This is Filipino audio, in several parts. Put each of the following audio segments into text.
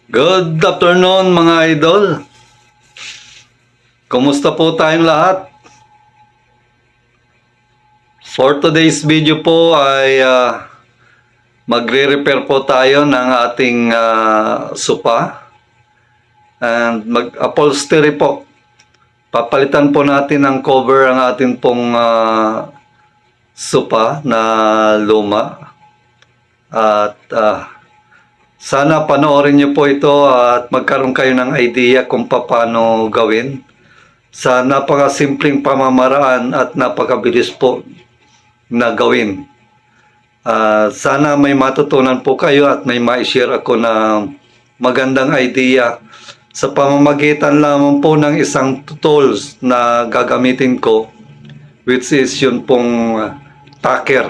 Good afternoon mga idol. Kumusta po tayong lahat? For today's video po ay magre-repair po tayo ng ating sopa and mag-upholstery po. Papalitan po natin ng cover ang ating pong sopa na luma. At sana panoorin niyo po ito at magkaroon kayo ng idea kung paano gawin sa napakasimpleng pamamaraan at napakabilis po na gawin. Sana may matutunan po kayo at may ma-share ako na magandang idea sa pamamagitan lamang po ng isang tools na gagamitin ko, which is yun pong tacker.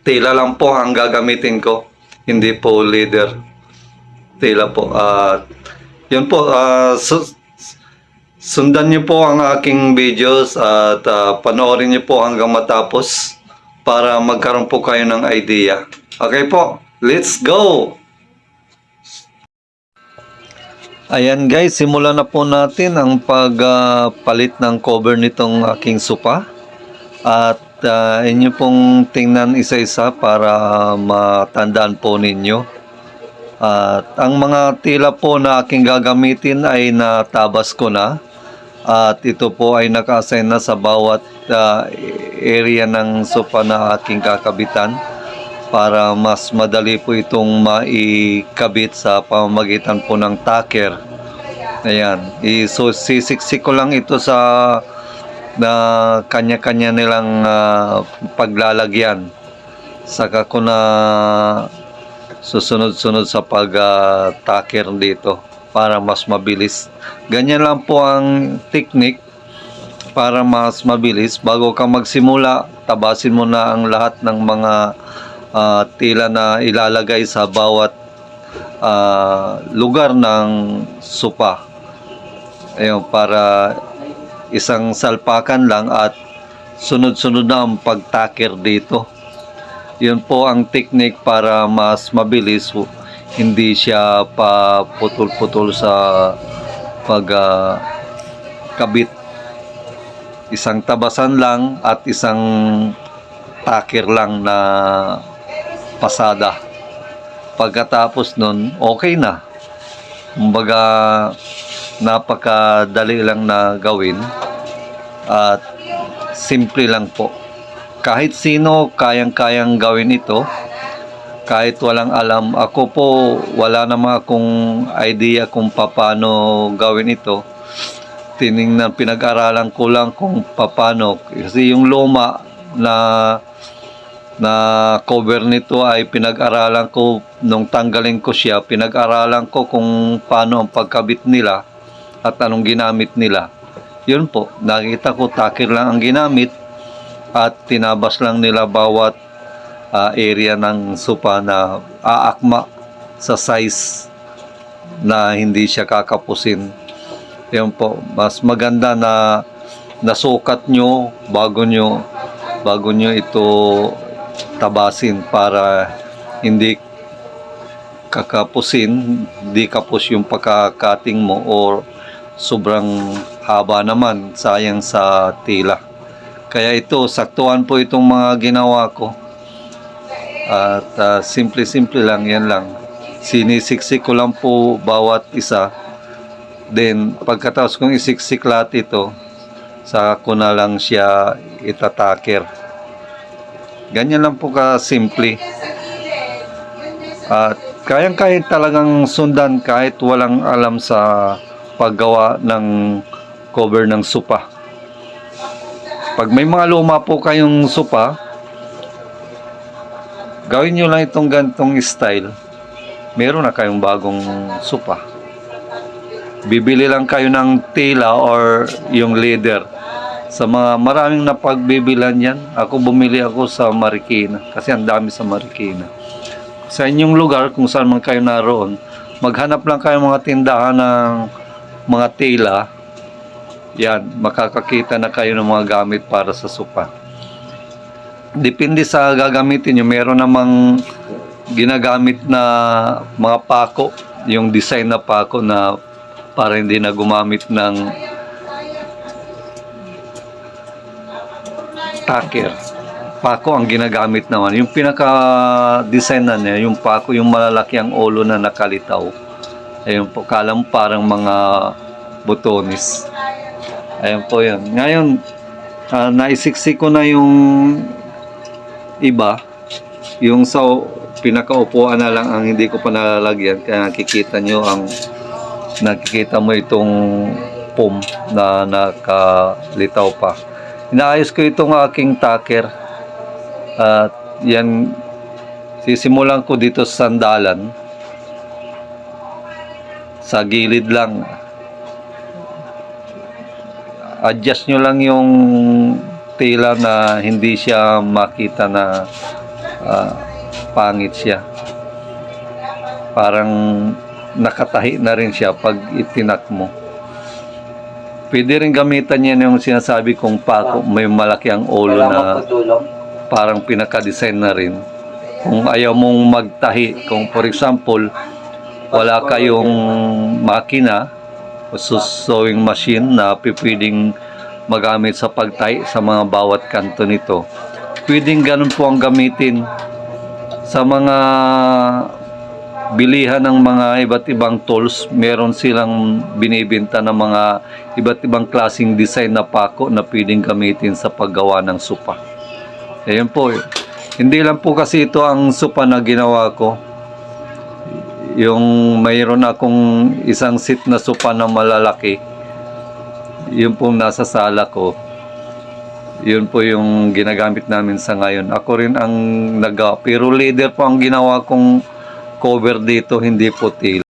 Tila lang po ang gagamitin ko, hindi po leader. Tila po. Yun po, sundan niyo po ang aking videos at panoorin niyo po hanggang matapos para magkaroon po kayo ng idea. Okay po, let's go! Ayan guys, simulan na po natin ang pagpalit ng cover nitong aking sopa. At inyo pong tingnan isa-isa para matandaan po ninyo. At ang mga tila po na aking gagamitin ay natabas ko na. At ito po ay naka-assign na sa bawat area ng sopa na aking kakabitan para mas madali po itong maikabit sa pamamagitan po ng tacker. Ayan, so sisiksik ko lang ito sa kanya-kanya nilang paglalagyan. Saka ko na susunod-sunod sa pag-tacker dito para mas mabilis. Ganyan lang po ang technique para mas mabilis. Bago ka magsimula, tabasin mo na ang lahat ng mga tila na ilalagay sa bawat lugar ng sopa. Ayun, para isang salpakan lang at sunod-sunod na ang pag-tacker dito. Yun po ang technique para mas mabilis, hindi siya pa putol-putol sa pagkabit. Isang tabasan lang at isang tacker lang na pasada. Pagkatapos nun, okay na. Kumbaga, napakadali lang na gawin at simple lang po. Kahit sino kayang-kayang gawin ito, kahit walang alam. Ako po, wala naman akong idea kung paano gawin ito. Pinag-aralan ko lang kung paano. Kasi yung luma na cover nito ay pinag-aralan ko nung tanggalin ko siya. Pinag-aralan ko kung paano ang pagkabit nila at anong ginamit nila. Yun po, nakita ko tacker lang ang ginamit at tinabas lang nila bawat area ng sopa na aakma sa size na hindi siya kakapusin. Yun po, mas maganda na nasukat nyo bago nyo ito tabasin para hindi kakapusin, hindi kapos yung pagkakating mo or sobrang haba naman, sayang sa tila. Kaya ito, saktuhan po itong mga ginawa ko. At simple-simple lang, yan lang. Sinisiksik ko lang po bawat isa. Then, pagkatapos kong isiksik lahat ito, saka ko na lang siya itataker. Ganyan lang po ka-simple. At kayang-kaya talagang sundan kahit walang alam sa paggawa ng cover ng sopa. Pag may mga luma po kayong sopa, gawin nyo lang itong gantong style. Meron na kayong bagong sopa. Bibili lang kayo ng tela or yung leather. Sa mga maraming napagbibilan yan, bumili ako sa Marikina. Kasi ang dami sa Marikina. Sa inyong lugar, kung saan man kayo naroon, maghanap lang kayo mga tindahan ng mga tela. Yan, makakakita na kayo ng mga gamit para sa sopa. Depende sa gagamitin nyo. Meron namang ginagamit na mga pako, yung design na pako na para hindi na gumamit ng tacker. Pako ang ginagamit naman. Yung pinaka-design na niya, yung pako, yung malalaki ang ulo na nakalitaw. Ayun po, kala mo parang mga botones. Ayun po yun. Ngayon, naisiksik ko na yung iba. Yung sa pinakaupuan na lang ang hindi ko pa nalalagyan. Kaya nakikita mo itong foam na nakalitaw pa. Inaayos ko itong aking tacker. At yan, sisimulan ko dito sa sandalan. Sa gilid lang. Adjust nyo lang yung tela na hindi siya makita na pangit siya. Parang nakatahi na rin siya pag itinak mo. Pwede rin gamitan yan yung sinasabi kong pako. May malaki ang ulo na parang pinaka-design na rin. Kung ayaw mong magtahi, kung for example, wala kayong makina o sewing machine na pwedeng magamit sa pagtahi sa mga bawat kanto nito, pwedeng ganun po ang gamitin sa mga bilihan ng mga iba't ibang tools. Meron silang binibenta ng mga iba't ibang klaseng design na pako na pwedeng gamitin sa paggawa ng sopa. Ayan po. Hindi lang po kasi ito ang sopa na ginawa ko. Yung mayroon akong isang set na sopa na malalaki. Yun po nasa sala ko. Yun po yung ginagamit namin sa ngayon. Ako rin ang pero leather po ang ginawa kong cover dito, hindi po tela.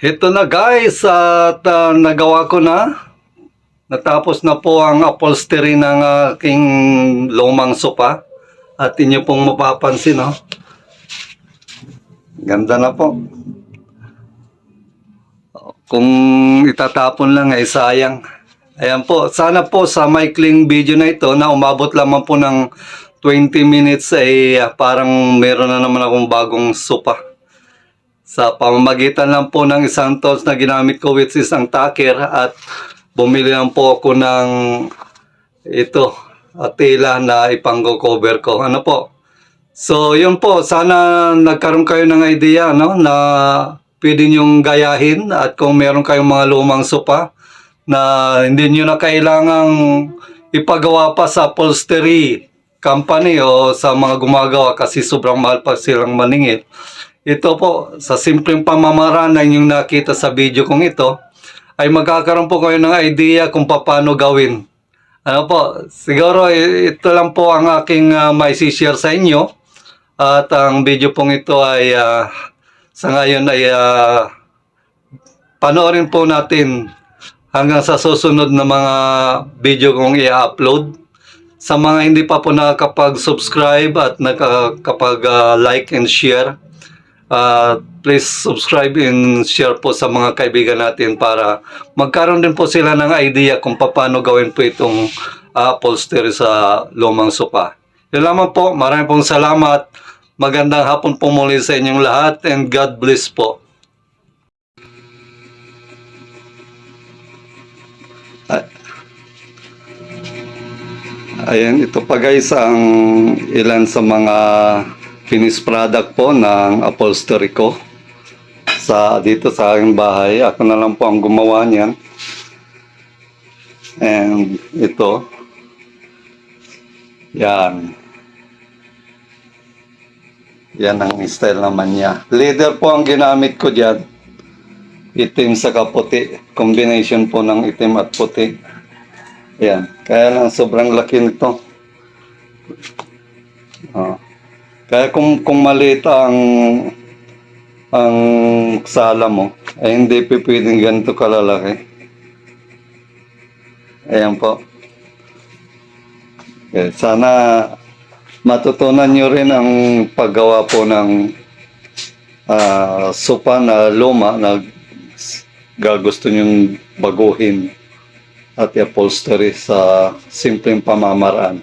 Ito na guys, at nagawa ko na. Natapos na po ang upholstery ng aking lumang sopa. At inyo pong mapapansin, no? Ganda na po. Kung itatapon lang ay sayang. Ayan po, sana po sa maikling video na ito na umabot lamang po ng 20 minutes ay parang meron na naman akong bagong sopa. Sa pamamagitan lang po ng isang tools na ginamit ko, which is ang tacker, at bumili lang po ako ng ito, tela na ipang-cover ko. Ano po? So, yun po. Sana nagkaroon kayo ng idea, no? Na pwede nyong gayahin, at kung meron kayong mga lumang sopa na hindi nyo na kailangang ipagawa pa sa upholstery company o sa mga gumagawa kasi sobrang mahal pa silang maningil. Ito po, sa simpleng pamamaraan na inyong nakita sa video kong ito, ay magkakaroon po kayo ng idea kung paano gawin. Ano po, siguro ito lang po ang aking maisi-share sa inyo. At ang video pong ito ay sa ngayon ay panoorin po natin hanggang sa susunod na mga video kong i-upload. Sa mga hindi pa po nakakapag-subscribe at nakakapag-like and share, please subscribe and share po sa mga kaibigan natin para magkaroon din po sila ng idea kung paano gawin po itong upholstery sa lumang sopa. Yun lamang po. Maraming pong salamat. Magandang hapon po muli sa inyong lahat, and God bless po. Ayan, ito pa guys ang ilan sa mga finished product po ng upholstery ko dito sa aking bahay. Ako na lang po ang gumawa niyan. And ito. Yan. Yan ang style naman niya. Leather po ang ginamit ko dyan. Itim sa puti. Combination po ng itim at puti. Yan. Kaya lang sobrang laki nito. Kaya kung maliit ang sala mo, ay hindi pwedeng ganito kalalaki. Ayan po. Okay, sana matutunan nyo rin ang paggawa po ng sopa na luma na gusto nyong baguhin at i-upholstery sa simpleng pamamaraan.